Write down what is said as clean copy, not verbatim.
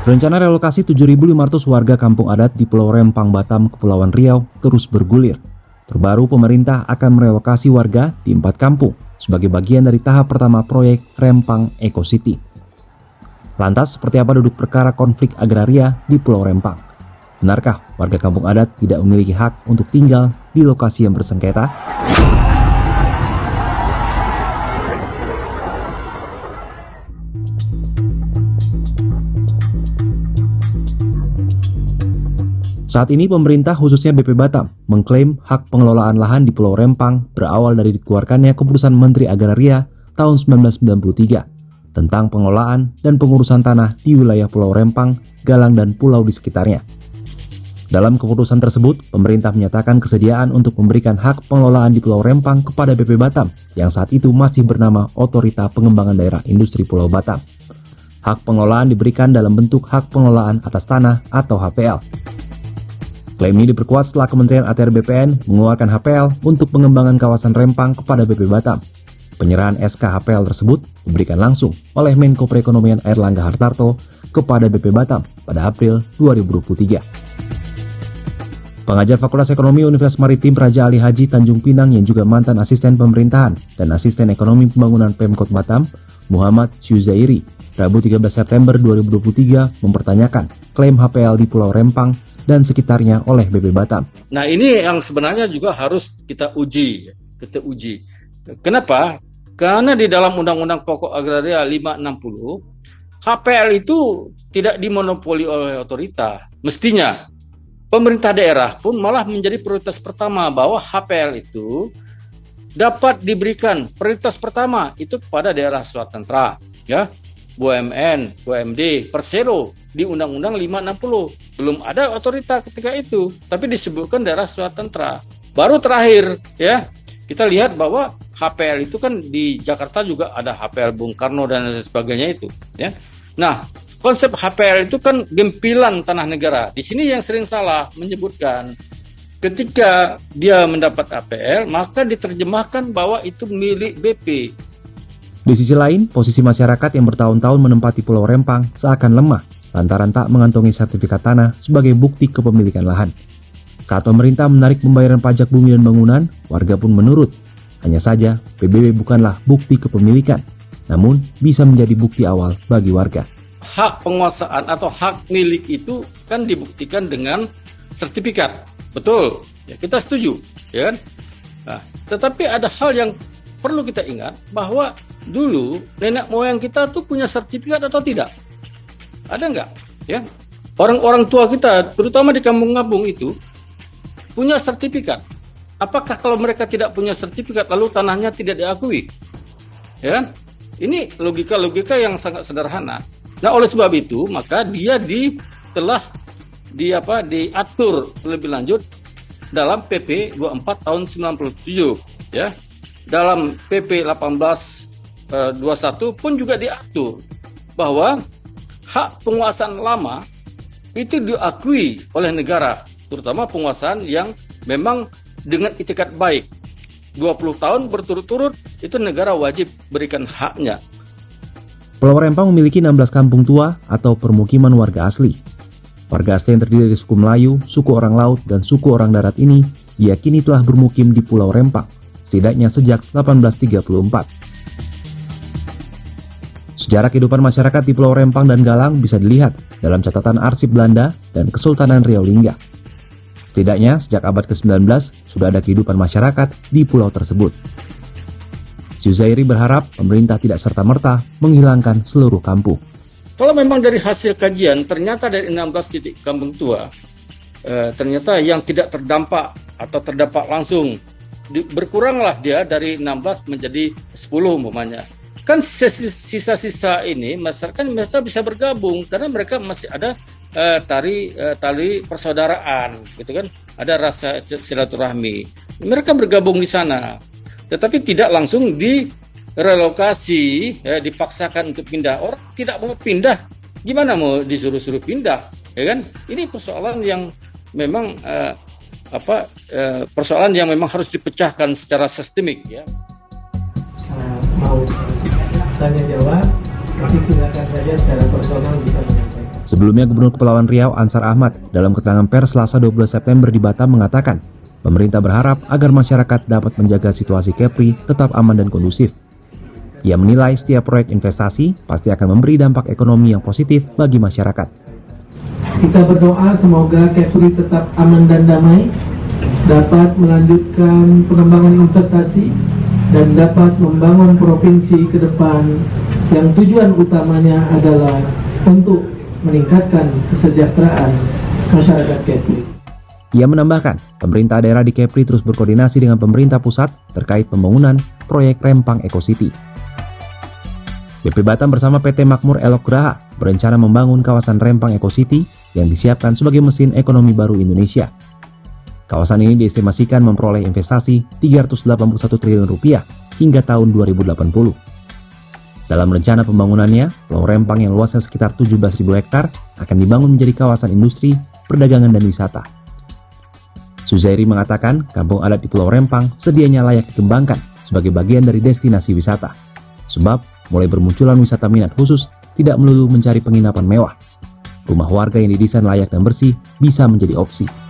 Rencana relokasi 7.500 warga kampung adat di Pulau Rempang, Batam, Kepulauan Riau terus bergulir. Terbaru, pemerintah akan merelokasi warga di 4 kampung sebagai bagian dari tahap pertama proyek Rempang Eco City. Lantas, seperti apa duduk perkara konflik agraria di Pulau Rempang? Benarkah warga kampung adat tidak memiliki hak untuk tinggal di lokasi yang bersengketa? Saat ini pemerintah khususnya BP Batam mengklaim hak pengelolaan lahan di Pulau Rempang berawal dari dikeluarkannya keputusan Menteri Agraria tahun 1993 tentang pengelolaan dan pengurusan tanah di wilayah Pulau Rempang, Galang dan pulau di sekitarnya. Dalam keputusan tersebut, pemerintah menyatakan kesediaan untuk memberikan hak pengelolaan di Pulau Rempang kepada BP Batam yang saat itu masih bernama Otorita Pengembangan Daerah Industri Pulau Batam. Hak pengelolaan diberikan dalam bentuk hak pengelolaan atas tanah atau HPL. Klaim ini diperkuat setelah Kementerian ATR BPN mengeluarkan HPL untuk pengembangan kawasan Rempang kepada BP Batam. Penyerahan SK HPL tersebut diberikan langsung oleh Menko Perekonomian Airlangga Hartarto kepada BP Batam pada April 2023. Pengajar Fakultas Ekonomi Universitas Maritim Raja Ali Haji Tanjung Pinang yang juga mantan asisten pemerintahan dan asisten ekonomi pembangunan Pemkot Batam, Muhammad Syuzairi, Rabu 13 September 2023 mempertanyakan klaim HPL di Pulau Rempang dan sekitarnya oleh BP Batam. Nah, ini yang sebenarnya juga harus kita uji. Kenapa? Karena di dalam Undang-Undang Pokok Agraria 560, HPL itu tidak dimonopoli oleh otorita. Mestinya pemerintah daerah pun malah menjadi prioritas pertama bahwa HPL itu dapat diberikan prioritas pertama itu kepada daerah swatantra, ya. BUMN, BUMD, Persero di Undang-Undang 560. Belum ada otorita ketika itu, tapi disebutkan daerah swatantra. Baru terakhir, ya, kita lihat bahwa HPL itu kan di Jakarta juga ada HPL Bung Karno dan sebagainya itu, ya. Nah, konsep HPL itu kan gempilan tanah negara. Di sini yang sering salah menyebutkan ketika dia mendapat HPL, maka diterjemahkan bahwa itu milik BP. Di sisi lain, posisi masyarakat yang bertahun-tahun menempati Pulau Rempang seakan lemah lantaran tak mengantongi sertifikat tanah sebagai bukti kepemilikan lahan. Saat pemerintah menarik pembayaran pajak bumi dan bangunan, warga pun menurut. Hanya saja, PBB bukanlah bukti kepemilikan, namun bisa menjadi bukti awal bagi warga. Hak penguasaan atau hak milik itu kan dibuktikan dengan sertifikat. Betul, ya, kita setuju, ya kan? Nah, tetapi ada hal yang perlu kita ingat bahwa dulu nenek moyang kita tuh punya sertifikat atau tidak? Ada nggak? Ya, orang-orang tua kita, terutama di kampung-kampung itu, punya sertifikat. Apakah kalau mereka tidak punya sertifikat lalu tanahnya tidak diakui? Ya kan? Ini logika-logika yang sangat sederhana. Nah, oleh sebab itu maka dia telah diatur lebih lanjut dalam PP 24 tahun 97, ya. Dalam PP 1821 pun juga diatur bahwa hak penguasaan lama itu diakui oleh negara, terutama penguasaan yang memang dengan itikat baik. 20 tahun berturut-turut itu negara wajib berikan haknya. Pulau Rempang memiliki 16 kampung tua atau permukiman warga asli. Warga asli yang terdiri dari suku Melayu, suku orang laut, dan suku orang darat ini diyakini telah bermukim di Pulau Rempang setidaknya sejak 1834. Sejarah kehidupan masyarakat di Pulau Rempang dan Galang bisa dilihat dalam catatan arsip Belanda dan Kesultanan Riau Lingga. Setidaknya sejak abad ke-19 sudah ada kehidupan masyarakat di pulau tersebut. Syuzairi berharap pemerintah tidak serta-merta menghilangkan seluruh kampung. Kalau memang dari hasil kajian ternyata dari 16 titik kampung tua ternyata yang tidak terdampak atau terdampak langsung berkuranglah dia dari 16 menjadi 10 umpamanya. Kan sisa-sisa ini masyarakat mereka bisa bergabung karena mereka masih ada tali persaudaraan, gitu kan? Ada rasa silaturahmi. Mereka bergabung di sana. Tetapi tidak langsung direlokasi, ya, dipaksakan untuk pindah. Orang tidak mau pindah. Gimana mau disuruh-suruh pindah, ya kan? Ini persoalan yang memang persoalan yang memang harus dipecahkan secara sistemik, ya. Mau tanya jawab, nanti silakan saja secara personal bisa menyampaikan. Sebelumnya, Gubernur Kepulauan Riau Ansar Ahmad dalam keterangan pers Selasa 12 September di Batam mengatakan, pemerintah berharap agar masyarakat dapat menjaga situasi Kepri tetap aman dan kondusif. Ia menilai setiap proyek investasi pasti akan memberi dampak ekonomi yang positif bagi masyarakat. Kita berdoa semoga Kepri tetap aman dan damai, dapat melanjutkan pengembangan investasi, dan dapat membangun provinsi ke depan yang tujuan utamanya adalah untuk meningkatkan kesejahteraan masyarakat Kepri. Ia menambahkan, pemerintah daerah di Kepri terus berkoordinasi dengan pemerintah pusat terkait pembangunan proyek Rempang Eco City. BP Batam bersama PT Makmur Elok Graha berencana membangun kawasan Rempang Eco City yang disiapkan sebagai mesin ekonomi baru Indonesia. Kawasan ini diestimasikan memperoleh investasi Rp381 triliun hingga tahun 2080. Dalam rencana pembangunannya, Pulau Rempang yang luasnya sekitar 17.000 hektar akan dibangun menjadi kawasan industri, perdagangan, dan wisata. Suzairi mengatakan kampung adat di Pulau Rempang sedianya layak dikembangkan sebagai bagian dari destinasi wisata. Sebab, mulai bermunculan wisata minat khusus tidak melulu mencari penginapan mewah. Rumah warga yang didesain layak dan bersih bisa menjadi opsi.